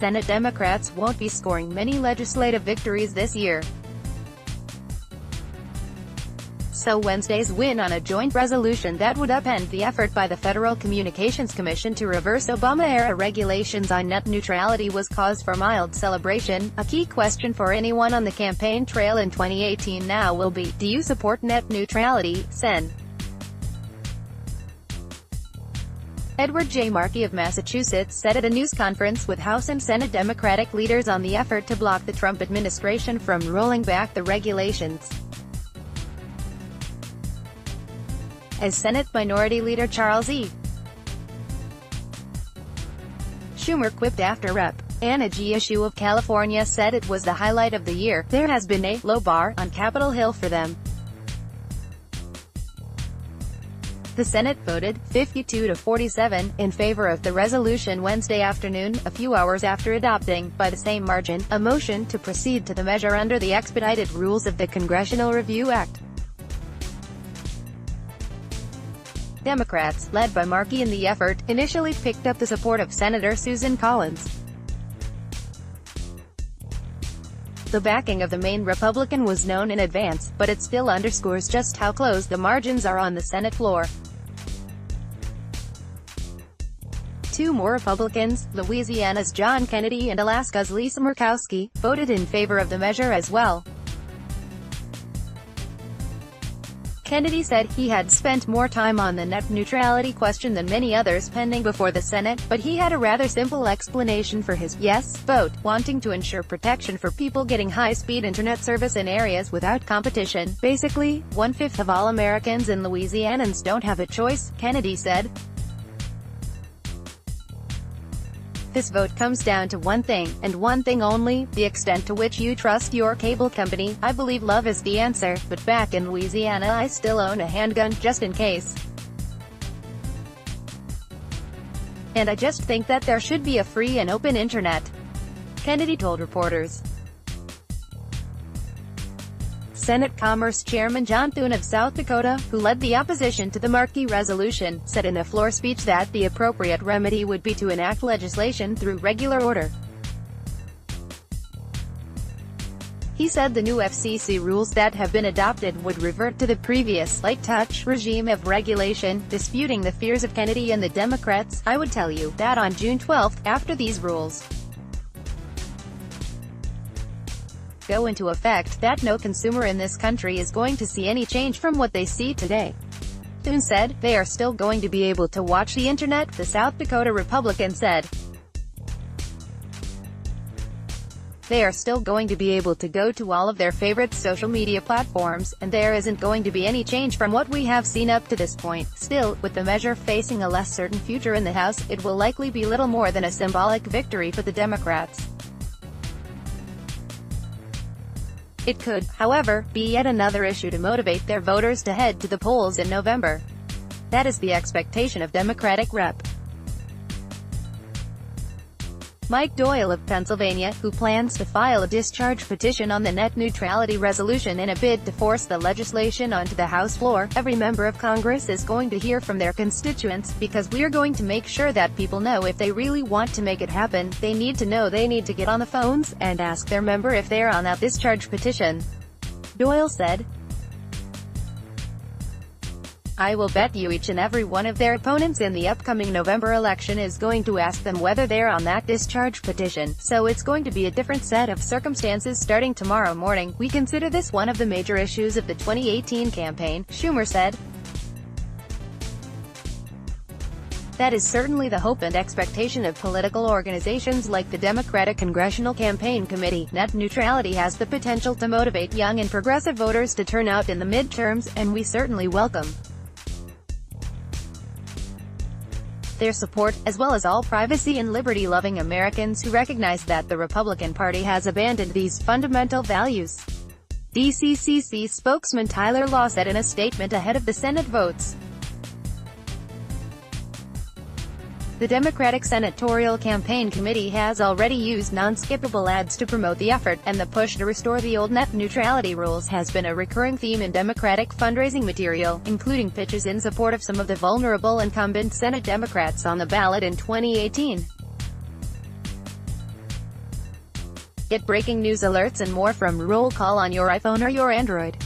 Senate Democrats won't be scoring many legislative victories this year. So Wednesday's win on a joint resolution that would upend the effort by the Federal Communications Commission to reverse Obama-era regulations on net neutrality was cause for mild celebration. A key question for anyone on the campaign trail in 2018 now will be, do you support net neutrality, Sen. Edward J. Markey of Massachusetts said at a news conference with House and Senate Democratic leaders on the effort to block the Trump administration from rolling back the regulations. As Senate Minority Leader Charles E. Schumer quipped after Rep. Anna G. Issue of California said it was the highlight of the year, there has been a low bar on Capitol Hill for them. The Senate voted 52-47 in favor of the resolution Wednesday afternoon, a few hours after adopting, by the same margin, a motion to proceed to the measure under the expedited rules of the Congressional Review Act. Democrats, led by Markey in the effort, initially picked up the support of Senator Susan Collins. The backing of the main Republican was known in advance, but it still underscores just how close the margins are on the Senate floor. Two more Republicans, Louisiana's John Kennedy and Alaska's Lisa Murkowski, voted in favor of the measure as well. Kennedy said he had spent more time on the net neutrality question than many others pending before the Senate, but he had a rather simple explanation for his yes vote, wanting to ensure protection for people getting high-speed internet service in areas without competition. Basically, 1/5 of all Americans and Louisianans don't have a choice, Kennedy said. This vote comes down to one thing, and one thing only, the extent to which you trust your cable company. I believe love is the answer, but back in Louisiana I still own a handgun, just in case. And I just think that there should be a free and open internet, Kennedy told reporters. Senate Commerce Chairman John Thune of South Dakota, who led the opposition to the Markey resolution, said in a floor speech that the appropriate remedy would be to enact legislation through regular order. He said the new FCC rules that have been adopted would revert to the previous light-touch regime of regulation, disputing the fears of Kennedy and the Democrats. I would tell you that on June 12, after these rules go into effect, that no consumer in this country is going to see any change from what they see today. Thune said, they are still going to be able to watch the internet, the South Dakota Republican said. They are still going to be able to go to all of their favorite social media platforms, and there isn't going to be any change from what we have seen up to this point. Still, with the measure facing a less certain future in the House, it will likely be little more than a symbolic victory for the Democrats. It could, however, be yet another issue to motivate their voters to head to the polls in November. That is the expectation of Democratic Rep. Mike Doyle of Pennsylvania, who plans to file a discharge petition on the net neutrality resolution in a bid to force the legislation onto the House floor. Every member of Congress is going to hear from their constituents, because we're going to make sure that people know if they really want to make it happen, they need to know they need to get on the phones and ask their member if they're on that discharge petition, Doyle said. I will bet you each and every one of their opponents in the upcoming November election is going to ask them whether they're on that discharge petition, so it's going to be a different set of circumstances starting tomorrow morning. We consider this one of the major issues of the 2018 campaign, Schumer said. That is certainly the hope and expectation of political organizations like the Democratic Congressional Campaign Committee. Net neutrality has the potential to motivate young and progressive voters to turn out in the midterms, and we certainly welcome their support, as well as all privacy and liberty-loving Americans who recognize that the Republican Party has abandoned these fundamental values. DCCC spokesman Tyler Law said in a statement ahead of the Senate votes. The Democratic Senatorial Campaign Committee has already used non-skippable ads to promote the effort, and the push to restore the old net neutrality rules has been a recurring theme in Democratic fundraising material, including pitches in support of some of the vulnerable incumbent Senate Democrats on the ballot in 2018. Get breaking news alerts and more from Roll Call on your iPhone or your Android.